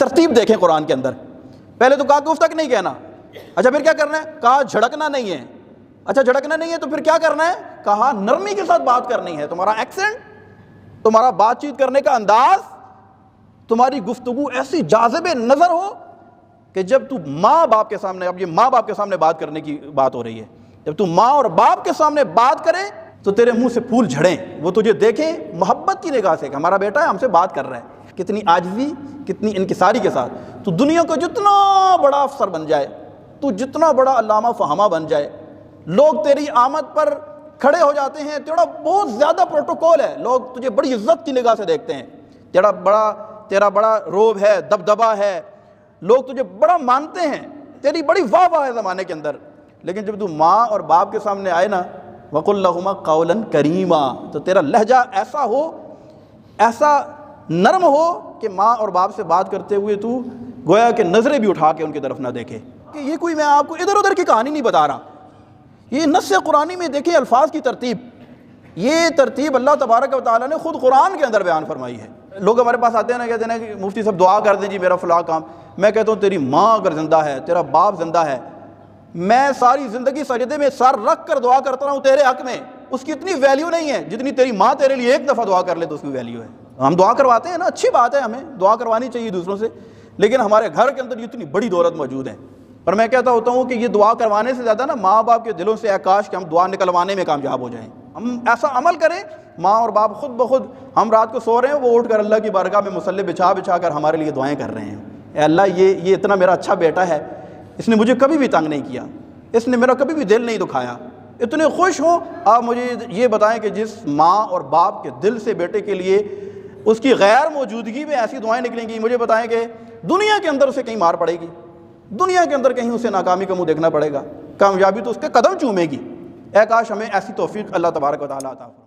ترتیب دیکھیں قرآن کے اندر. پہلے تو کہا کہ اف تک نہیں کہنا. اچھا پھر کیا کرنا ہے؟ کہا جھڑکنا نہیں ہے. اچھا جھڑکنا نہیں ہے تو پھر کیا کرنا ہے؟ کہا نرمی کے ساتھ بات کرنی ہے. تمہارا ایکسنٹ، تمہارا بات چیت کرنے کا انداز، تمہاری گفتگو ایسی جاذب نظر ہو کہ جب تو ماں باپ کے سامنے، اب یہ ماں باپ کے سامنے بات کرنے کی بات ہو رہی ہے، جب تو ماں اور باپ کے سامنے بات کرے تو تیرے منہ سے پھول جھڑیں، وہ تجھے دیکھیں محبت کی نگاہ سے کہ ہمارا بیٹا ہے ہم سے بات کر رہا ہے. کتنی عاجزی، کتنی انکساری کے ساتھ. تو دنیا کو جتنا بڑا افسر بن جائے، تو جتنا بڑا علامہ فہامہ بن جائے، لوگ تیری آمد پر کھڑے ہو جاتے ہیں، تیرا بہت زیادہ پروٹوکول ہے، لوگ تجھے بڑی عزت کی نگاہ سے دیکھتے ہیں، تیرا بڑا روب ہے، دبدبا ہے، لوگ تجھے بڑا مانتے ہیں، تیری بڑی واہ واہ ہے زمانے کے اندر. لیکن جب تو ماں اور باپ کے سامنے آئے نا، وَقُلْ لَهُمَا قَوْلًا كَرِيمًا، تو تیرا لہجہ ایسا ہو، ایسا نرم ہو کہ ماں اور باپ سے بات کرتے ہوئے تو گویا کہ نظریں بھی اٹھا کے ان کی طرف نہ دیکھے. کہ یہ کوئی میں آپ کو ادھر ادھر کی کہانی نہیں بتا رہا، یہ نص قرآنی میں دیکھیں الفاظ کی ترتیب، یہ ترتیب اللہ تبارک و تعالیٰ نے خود قرآن کے اندر بیان فرمائی ہے. لوگ ہمارے پاس آتے ہیں نا، کہتے ہیں کہ مفتی صاحب دعا کر دیں جی میرا فلاں کام. میں کہتا ہوں تیری ماں اگر زندہ ہے، تیرا باپ زندہ ہے، میں ساری زندگی سجدے میں سر رکھ کر دعا کرتا رہا ہوں تیرے حق میں، اس کی اتنی ویلیو نہیں ہے جتنی تیری ماں تیرے لیے ایک دفعہ دعا کر لے تو اس کی ویلیو ہے. ہم دعا کرواتے ہیں نا، اچھی بات ہے، ہمیں دعا کروانی چاہیے دوسروں سے، لیکن ہمارے گھر کے اندر اتنی بڑی دولت موجود ہے. پر میں کہتا ہوتا ہوں کہ یہ دعا کروانے سے زیادہ نا ماں باپ کے دلوں سے کاش کہ ہم دعا نکلوانے میں کامیاب ہو جائیں. ہم ایسا عمل کریں، ماں اور باپ خود بخود، ہم رات کو سو رہے ہیں، وہ اٹھ کر اللہ کی بارگاہ میں مصلی بچھا کر ہمارے لیے دعائیں کر رہے ہیں. اے اللہ یہ اتنا میرا اچھا بیٹا ہے، اس نے مجھے کبھی بھی تنگ نہیں کیا، اس نے میرا کبھی بھی دل نہیں دکھایا. اتنے خوش ہوں آپ مجھے یہ بتائیں کہ جس ماں اور باپ کے دل سے بیٹے کے لیے اس کی غیر موجودگی میں ایسی دعائیں نکلیں گی، مجھے بتائیں کہ دنیا کے اندر اسے کہیں مار پڑے گی، دنیا کے اندر کہیں اسے ناکامی کا منہ دیکھنا پڑے گا، کامیابی تو اس کے قدم چومے گی. اے کاش ہمیں ایسی توفیق اللہ تبارک و تعالیٰ عطا فرمائے.